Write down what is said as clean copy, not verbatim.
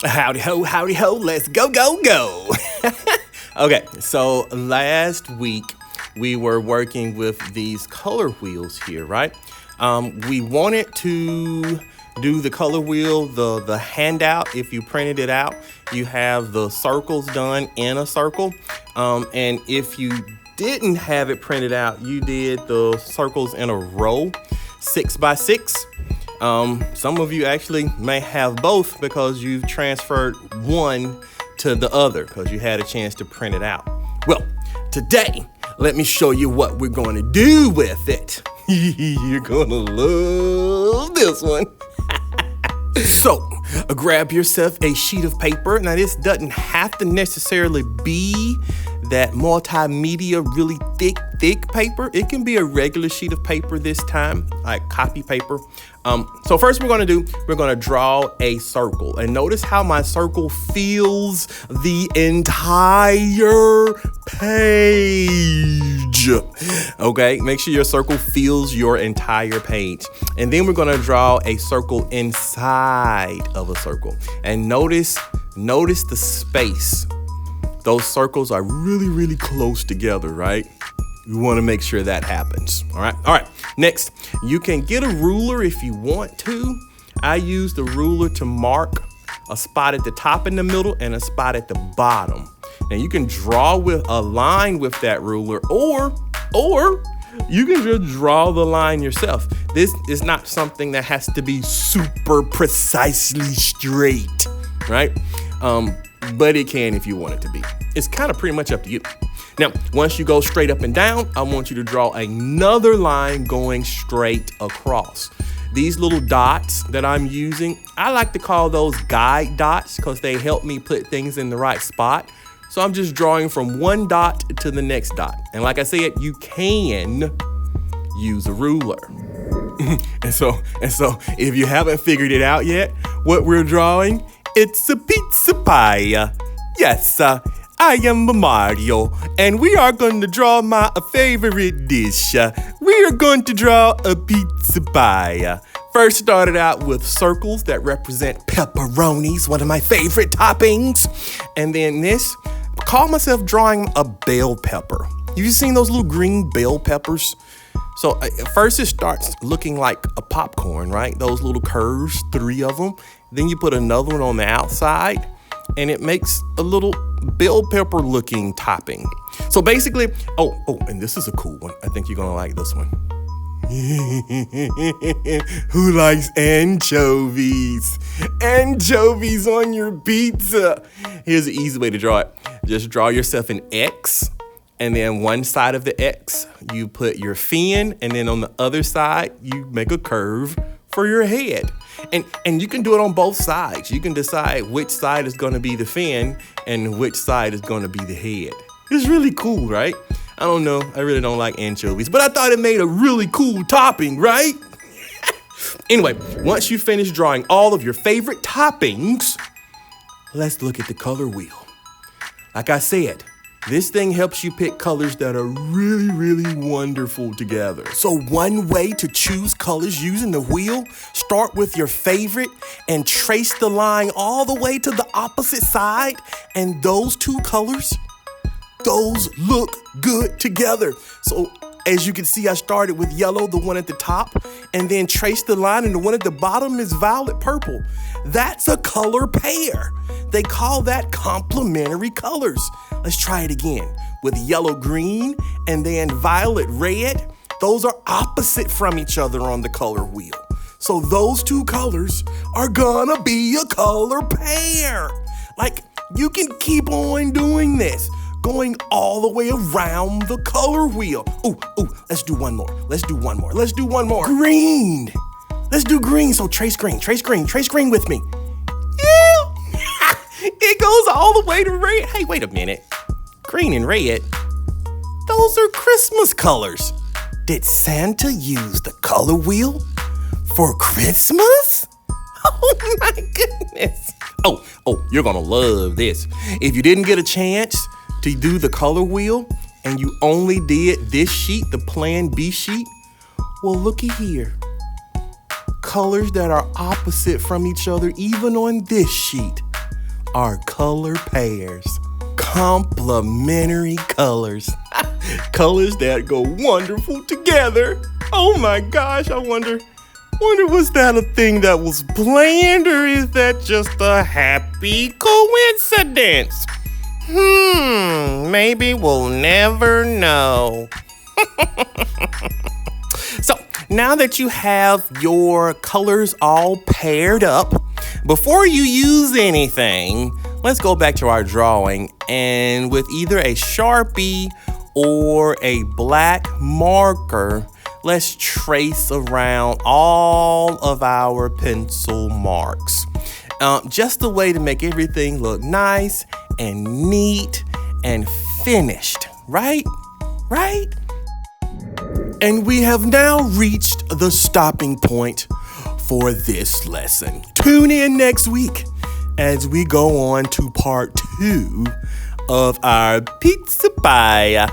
Howdy ho, let's go, go, go. Okay, so last week we were working with these color wheels here, right? We wanted to do the color wheel, the handout. If you printed it out, you have the circles done in a circle. And if you didn't have it printed out, you did the circles in a row, 6 by 6. Some of you actually may have both because you've transferred one to the other because you had a chance to print it out. Well, today, let me show you what we're going to do with it. You're going to love this one. So, grab yourself a sheet of paper. Now, this doesn't have to necessarily be that multimedia, really thick paper. It can be a regular sheet of paper this time, like copy paper. So first we're going to draw a circle. And notice how my circle fills the entire page. Okay, make sure your circle fills your entire page. And then we're going to draw a circle inside of a circle. And notice the space. Those circles are really close together, right? You want to make sure that happens. All right. Next, you can get a ruler if you want to. I use the ruler to mark a spot at the top in the middle and a spot at the bottom. Now you can draw with a line with that ruler, or you can just draw the line yourself. This is not something that has to be super precisely straight, right? But it can if you want it to be. It's kind of pretty much up to you. Now, once you go straight up and down, I want you to draw another line going straight across. These little dots that I'm using, I like to call those guide dots because they help me put things in the right spot. So I'm just drawing from one dot to the next dot. And like I said, you can use a ruler. And so if you haven't figured it out yet, what we're drawing, it's a pizza pie. Yes, I am Mario, and we are going to draw my favorite dish. We are going to draw a pizza pie. First started out with circles that represent pepperonis, one of my favorite toppings. And then this, call myself drawing a bell pepper. You've seen those little green bell peppers? So first it starts looking like a popcorn, right? Those little curves, 3 of them. Then you put another one on the outside, and it makes a little bell pepper looking topping. So basically, and this is a cool one. I think you're gonna like this one. Who likes anchovies? Anchovies on your pizza. Here's an easy way to draw it. Just draw yourself an X, and then one side of the X, you put your fin, and then on the other side, you make a curve for your head. And you can do it on both sides. You can decide which side is going to be the fin and which side is going to be the head. It's really cool, right? I don't know. I really don't like anchovies, but I thought it made a really cool topping, right? Anyway, once you finish drawing all of your favorite toppings, let's look at the color wheel. Like I said, this thing helps you pick colors that are really wonderful together. So one way to choose colors using the wheel, start with your favorite and trace the line all the way to the opposite side. And those two colors, those look good together. So as you can see, I started with yellow, the one at the top, and then traced the line, and the one at the bottom is violet purple. That's a color pair. They call that complementary colors. Let's try it again. With yellow green and then violet red, those are opposite from each other on the color wheel. So those two colors are gonna be a color pair. Like, you can keep on doing this, going all the way around the color wheel. Let's do one more. Green. Let's do green. So trace green with me. Yeah. It goes all the way to red. Hey, wait a minute. Green and red, those are Christmas colors. Did Santa use the color wheel for Christmas? Oh my goodness. You're gonna love this. If you didn't get a chance to do the color wheel and you only did this sheet, the Plan B sheet, well, looky here. Colors that are opposite from each other, even on this sheet. are color pairs. Complementary colors. Colors that go wonderful together. Oh my gosh, I wonder was that a thing that was planned, or is that just a happy coincidence? Maybe we'll never know. So, now that you have your colors all paired up, before you use anything, let's go back to our drawing, and with either a Sharpie or a black marker, let's trace around all of our pencil marks. Just a way to make everything look nice and neat and finished, right? Right? And we have now reached the stopping point for this lesson. Tune in next week as we go on to part 2 of our pizza pie.